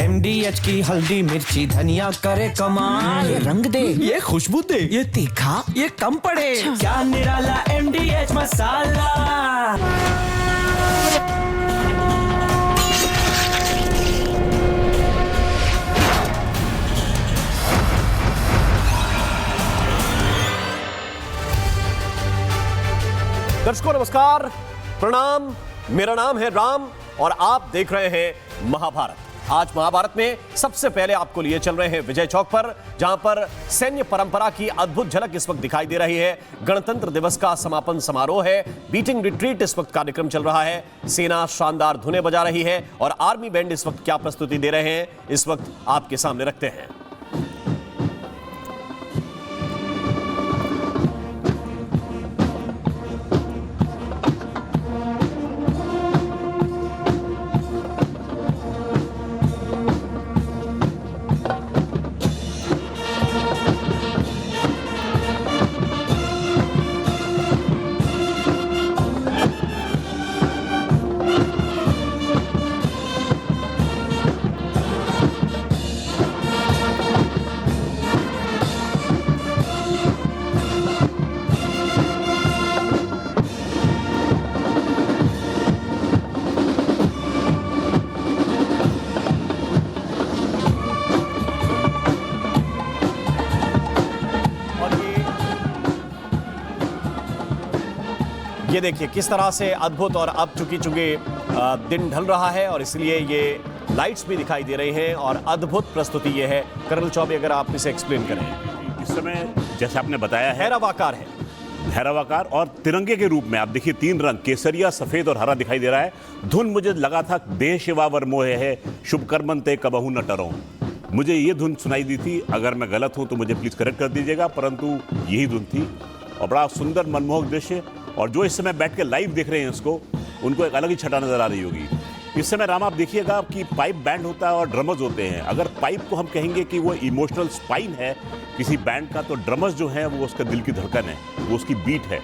MDH की हल्दी मिर्ची धनिया करे कमाल। ये रंग दे, ये खुशबू दे, ये तीखा, ये कम पड़े। क्या निराला MDH मसाला। दर्शकों नमस्कार, प्रणाम। मेरा नाम है राम और आप देख रहे हैं महाभारत। आज महाभारत में सबसे पहले आपको लिए चल रहे हैं विजय चौक पर, जहां पर सैन्य परंपरा की अद्भुत झलक इस वक्त दिखाई दे रही है। गणतंत्र दिवस का समापन समारोह है, बीटिंग रिट्रीट इस वक्त कार्यक्रम चल रहा है। सेना शानदार धुनें बजा रही है और आर्मी बैंड इस वक्त क्या प्रस्तुति दे रहे हैं, इस वक्त आपके सामने रखते हैं। ये देखिए किस तरह से अद्भुत, और अब चूंकि दिन ढल रहा है और इसलिए ये लाइट्स भी दिखाई दे रही हैं और अद्भुत प्रस्तुति ये है। कर्नल चौबे, अगर आप इसे एक्सप्लेन करें। इस समय जैसे आपने बताया है भैरवाकार है, भैरवाकार और तिरंगे के रूप में आप देखिए 3 रंग केसरिया, सफेद और हरा दिखाई दे रहा है। धुन मुझे लगा था देह शिवा वर मोहे है शुभ कर्मंते कबहू न टरो। मुझे ये धुन सुनाई दी थी, अगर मैं गलत हूं तो मुझे प्लीज करेक्ट कर दीजिएगा, परंतु यही धुन थी। और बड़ा सुंदर मनमोहक दृश्य, और जो इस समय बैठ के लाइव देख रहे हैं इसको, उनको एक अलग ही छटा नजर आ रही होगी। इस समय राम आप देखिएगा कि पाइप बैंड होता है और ड्रमर्स होते हैं। अगर पाइप को हम कहेंगे कि वो इमोशनल स्पाइन है किसी बैंड का, तो ड्रमर्स जो है वो उसका दिल की धड़कन है, वो उसकी बीट है।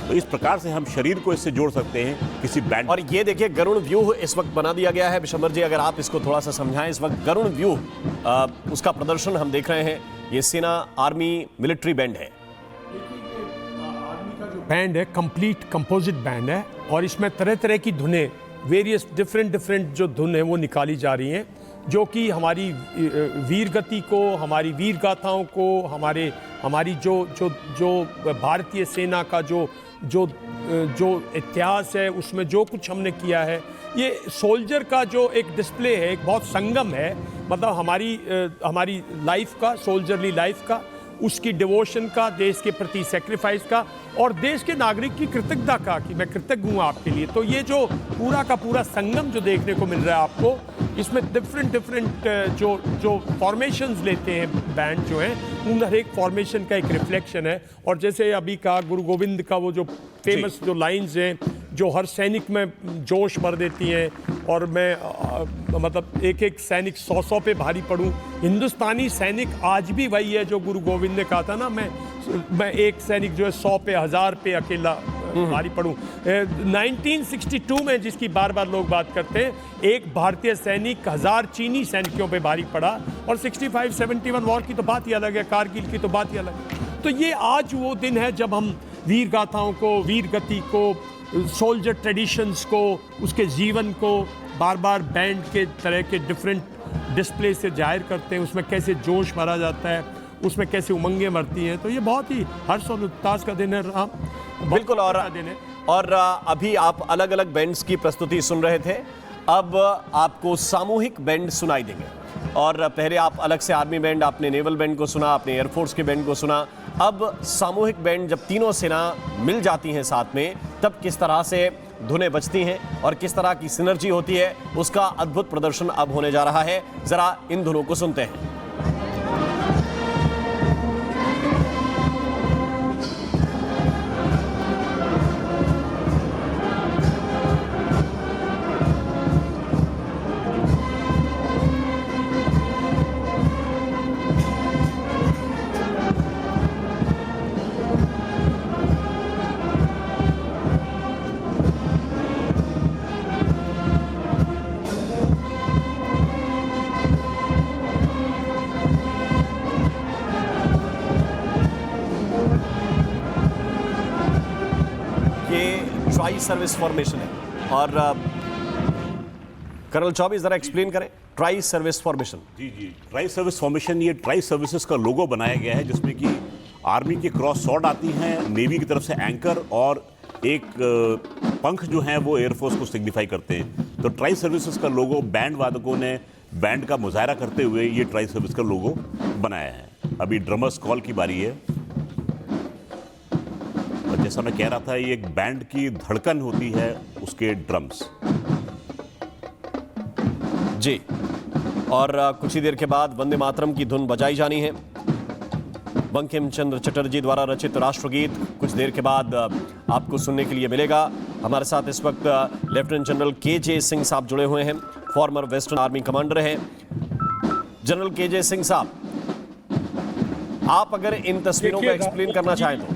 तो इस प्रकार से हम शरीर को इससे जोड़ सकते हैं किसी बैंड। और ये देखिए गरुण व्यूह इस वक्त बना दिया गया है। विशंबर जी, अगर आप इसको थोड़ा सा समझाएं। इस वक्त गरुण व्यूह उसका प्रदर्शन हम देख रहे हैं। ये सेना आर्मी मिलिट्री बैंड है। बैंड है, कंप्लीट कंपोजिट बैंड है, और इसमें तरह तरह की धुनें, वेरियस डिफरेंट जो धुन है वो निकाली जा रही हैं, जो कि हमारी वीर गति को, हमारी वीर गाथाओं को, हमारी जो भारतीय सेना का जो इतिहास है उसमें जो कुछ हमने किया है, ये सोल्जर का जो एक डिस्प्ले है, एक बहुत संगम है। मतलब हमारी लाइफ का, सोल्जरली लाइफ का, उसकी डिवोशन का, देश के प्रति सेक्रीफाइस का, और देश के नागरिक की कृतज्ञता का कि मैं कृतज्ञ हूँ आपके लिए। तो ये जो पूरा का पूरा संगम जो देखने को मिल रहा है आपको, इसमें डिफरेंट जो फॉर्मेशंस लेते हैं बैंड जो हैं, उन हर एक फॉर्मेशन का एक रिफ्लेक्शन है। और जैसे अभी कहा, गुरु गोविंद का वो जो फेमस जो लाइन्स हैं जो हर सैनिक में जोश भर देती हैं, और मैं मतलब एक सैनिक 100 पे भारी पड़ूं। हिंदुस्तानी सैनिक आज भी वही है जो गुरु गोविंद ने कहा था ना, मैं एक सैनिक जो है 100 पे 1000 पे अकेला भारी पड़ूं। 1962 में जिसकी बार बार लोग बात करते हैं, एक भारतीय सैनिक 1000 चीनी सैनिकों पे भारी पड़ा, और 65-71 वॉर की तो बात ही अलग है, कारगिल की तो बात ही अलग है। तो ये आज वो दिन है जब हम वीर गाथाओं को, वीर गति को, सोल्जर ट्रेडिशंस को, उसके जीवन को बार बार बैंड के तरह के डिफरेंट डिस्प्ले से जाहिर करते हैं। उसमें कैसे जोश भरा जाता है, उसमें कैसे उमंगें मरती हैं। तो ये बहुत ही हर्ष और उल्लास का दिन है राम, बिल्कुल। और अभी आप अलग अलग बैंड्स की प्रस्तुति सुन रहे थे, अब आपको सामूहिक बैंड सुनाई देंगे। और पहले आप अलग से आर्मी बैंड, आपने नेवल बैंड को सुना, आपने एयरफोर्स के बैंड को सुना। अब सामूहिक बैंड, जब तीनों सेना मिल जाती हैं साथ में, तब किस तरह से धुनें बजती हैं और किस तरह की सिनर्जी होती है, उसका अद्भुत प्रदर्शन अब होने जा रहा है। जरा इन धुनों को सुनते हैं। ट्राई सर्विस फॉर्मेशन है। और कर्नल चौबे जरा एक्सप्लेन करें ट्राई सर्विस फॉर्मेशन। जी जी, ट्राई सर्विस फॉर्मेशन, ये ट्राई सर्विसेज का लोगो बनाया गया है जिसमें कि आर्मी की क्रॉस स्वॉर्ड आती हैं, नेवी की तरफ से एंकर और एक पंख जो हैं वो एयरफोर्स को सिग्निफाई करते हैं। तो ट्राई सर्विसेज का लोगो बैंड वादकों ने बैंड का मुजाहरा करते हुए ये ट्राई सर्विस का लोगो बनाया है। अभी ड्रमर्स कॉल की बारी है। और जैसा मैं कह रहा था, ये एक बैंड की धड़कन होती है, उसके ड्रम्स। जी, और कुछ ही देर के बाद वंदे मातरम की धुन बजाई जानी है। बंकिम चंद्र चटर्जी द्वारा रचित राष्ट्रगीत कुछ देर के बाद आपको सुनने के लिए मिलेगा। हमारे साथ इस वक्त लेफ्टिनेंट जनरल के.जे. सिंह साहब जुड़े हुए हैं, फॉर्मर वेस्टर्न आर्मी कमांडर हैं। जनरल के.जे. सिंह साहब, आप अगर इन तस्वीरों को एक्सप्लेन करना चाहें तो।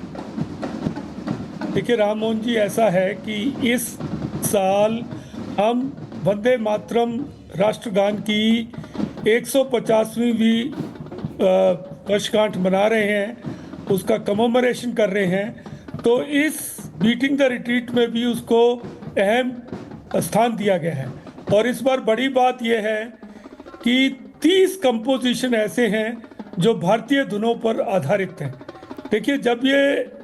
देखिए राम मोहन जी, ऐसा है कि इस साल हम वंदे मातरम राष्ट्रगान की 150वीं वर्षगांठ मना रहे हैं, उसका कमेमोरेशन कर रहे हैं। तो इस बीटिंग द रिट्रीट में भी उसको अहम स्थान दिया गया है। और इस बार बड़ी बात यह है कि 30 कंपोजिशन ऐसे हैं जो भारतीय धुनों पर आधारित हैं। देखिए, जब ये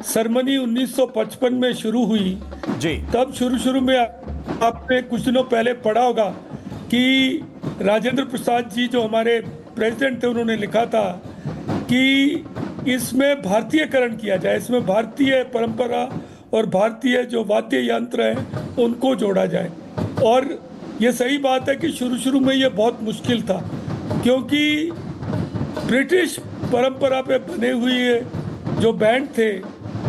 सेरेमनी 1955 में शुरू हुई जी, तब शुरू में आपने कुछ दिनों पहले पढ़ा होगा कि राजेंद्र प्रसाद जी जो हमारे प्रेसिडेंट थे, उन्होंने लिखा था कि इसमें भारतीयकरण किया जाए, इसमें भारतीय परंपरा और भारतीय जो वाद्य यंत्र हैं उनको जोड़ा जाए। और ये सही बात है कि शुरू में ये बहुत मुश्किल था, क्योंकि ब्रिटिश परंपरा पे बने हुए जो बैंड थे,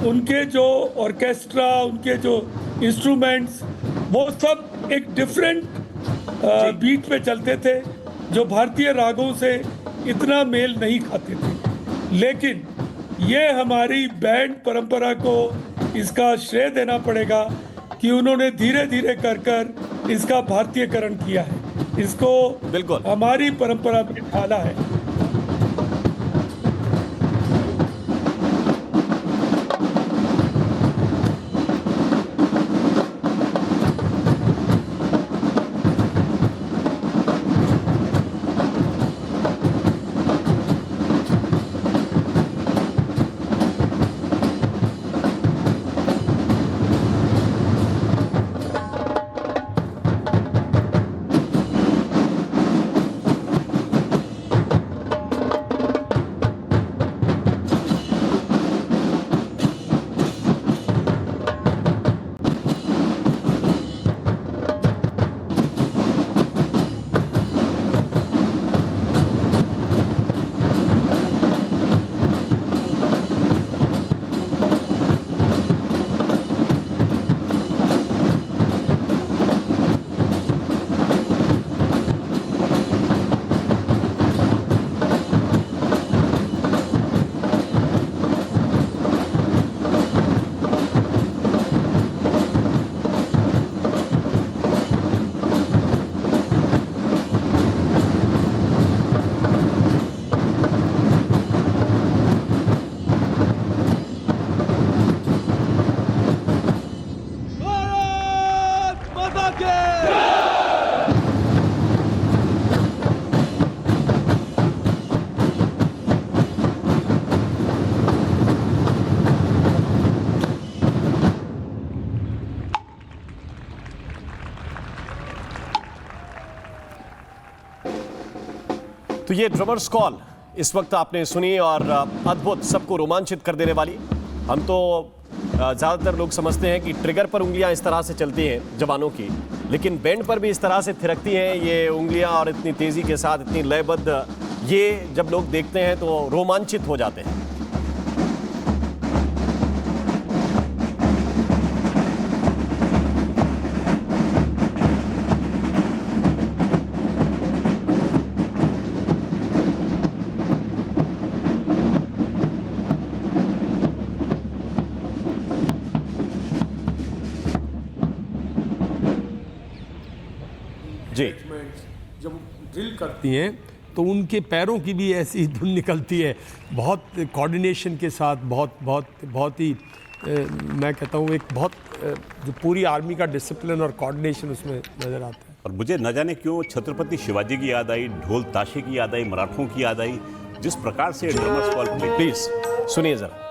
उनके जो ऑर्केस्ट्रा, उनके जो इंस्ट्रूमेंट्स, वो सब एक डिफरेंट बीट पे चलते थे जो भारतीय रागों से इतना मेल नहीं खाते थे। लेकिन ये हमारी बैंड परंपरा को इसका श्रेय देना पड़ेगा कि उन्होंने धीरे धीरे कर इसका भारतीयकरण किया है, इसको बिल्कुल हमारी परंपरा में ढाला है। तो ये ड्रमर्स कॉल इस वक्त आपने सुनी और अद्भुत, सबको रोमांचित कर देने वाली। हम तो ज़्यादातर लोग समझते हैं कि ट्रिगर पर उंगलियां इस तरह से चलती हैं जवानों की, लेकिन बैंड पर भी इस तरह से थिरकती हैं ये उंगलियां और इतनी तेज़ी के साथ, इतनी लयबद्ध। ये जब लोग देखते हैं तो रोमांचित हो जाते हैं। जी, जब ड्रिल करती हैं तो उनके पैरों की भी ऐसी धुन निकलती है, बहुत कोऑर्डिनेशन के साथ, बहुत बहुत बहुत ही मैं कहता हूँ एक बहुत जो पूरी आर्मी का डिसिप्लिन और कोऑर्डिनेशन उसमें नज़र आता है। और मुझे न जाने क्यों छत्रपति शिवाजी की याद आई, ढोल ताशे की याद आई, मराठों की याद आई, जिस प्रकार से ड्रमर्स कॉल प्लीज सुनिए जरा।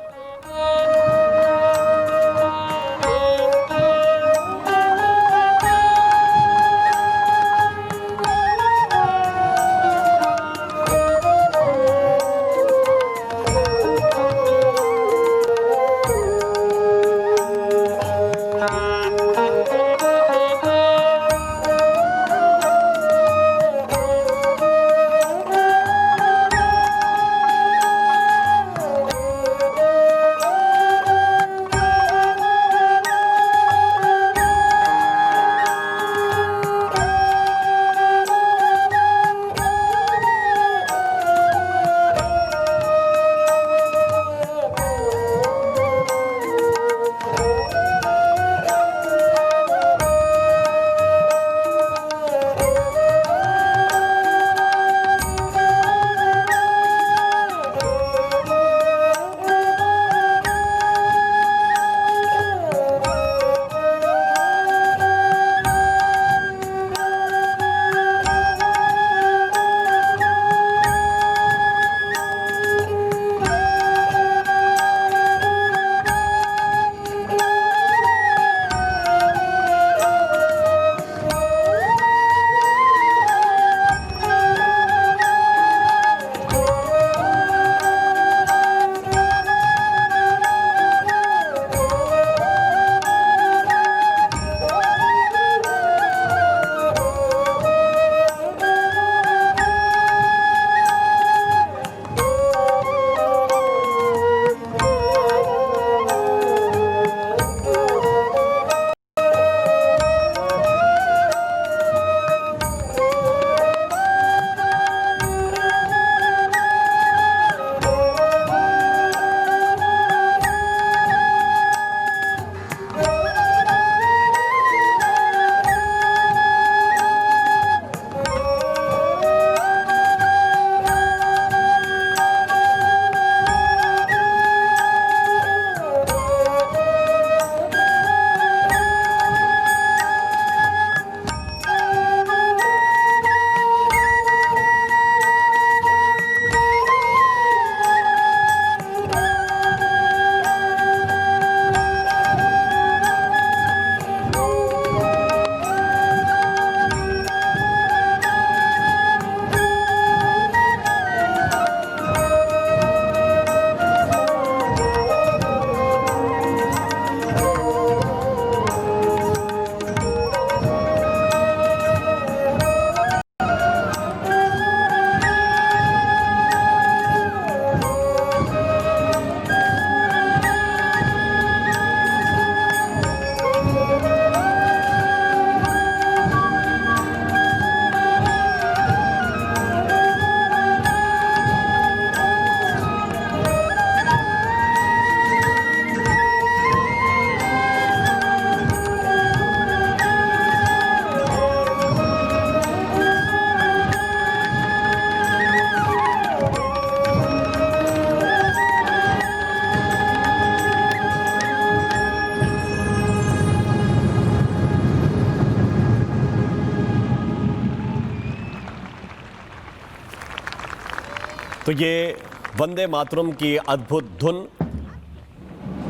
तो ये वंदे मातरम की अद्भुत धुन,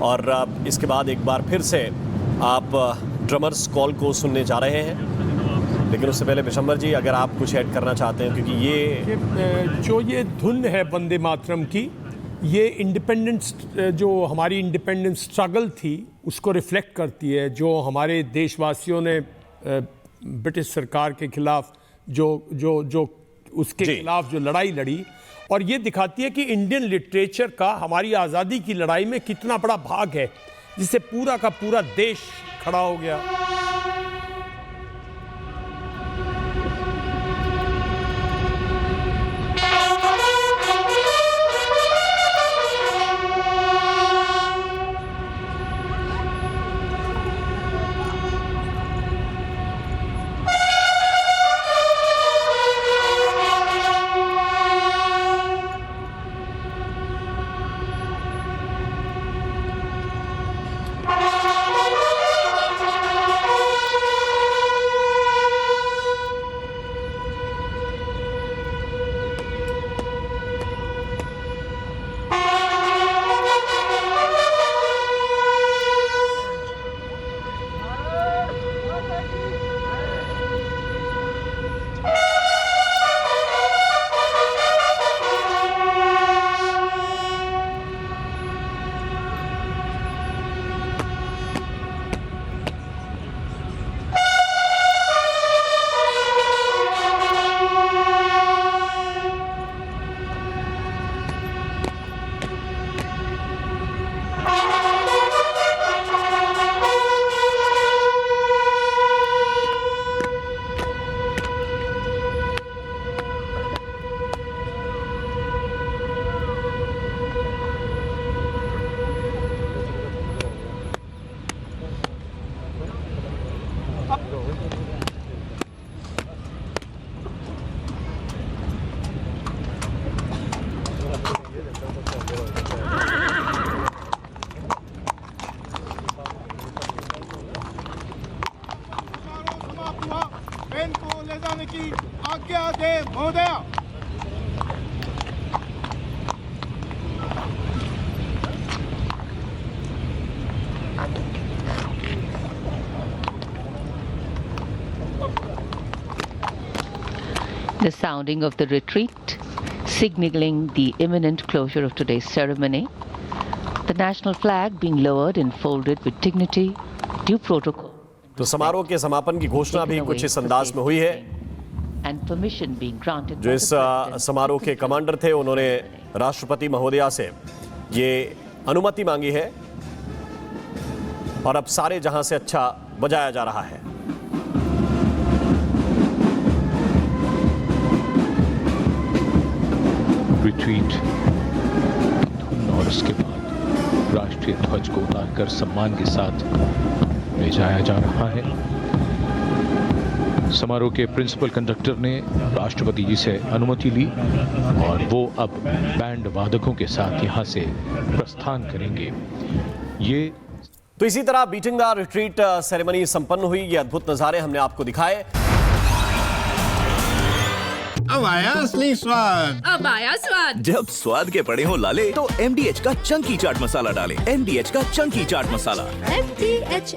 और इसके बाद एक बार फिर से आप ड्रमर्स कॉल को सुनने जा रहे हैं। लेकिन उससे पहले विशंबर जी, अगर आप कुछ ऐड करना चाहते हैं, क्योंकि ये जो ये धुन है वंदे मातरम की, ये इंडिपेंडेंस, जो हमारी इंडिपेंडेंस स्ट्रगल थी उसको रिफ्लेक्ट करती है, जो हमारे देशवासियों ने ब्रिटिश सरकार के खिलाफ जो उसके खिलाफ जो लड़ाई लड़ी, और ये दिखाती है कि इंडियन लिटरेचर का हमारी आज़ादी की लड़ाई में कितना बड़ा भाग है, जिससे पूरा का पूरा देश खड़ा हो गया। sounding of the retreat, signaling the imminent closure of today's ceremony. The national flag being lowered and folded with dignity, due protocol. तो समारोह के समापन की घोषणा भी कुछ इस अंदाज में हुई है। And permission being granted जो by इस the President. समारोह के कमांडर थे उन्होंने राष्ट्रपति महोदया से ये अनुमति मांगी है और अब सारे जहां से अच्छा बजाया जा रहा है। रिट्रीट और उसके बाद राष्ट्रीय ध्वज को उतारकर सम्मान के साथ ले जाया जा रहा है। समारोह के प्रिंसिपल कंडक्टर ने राष्ट्रपति जी से अनुमति ली और वो अब बैंड वादकों के साथ यहां से प्रस्थान करेंगे। ये तो इसी तरह बीटिंग द रिट्रीट सेरेमनी संपन्न हुई। ये अद्भुत नजारे हमने आपको दिखाए। अब आया असली स्वाद। अब आया स्वाद। जब स्वाद के पड़े हो लाले तो MDH का चंकी चाट मसाला डालें। MDH का चंकी चाट मसाला। MDH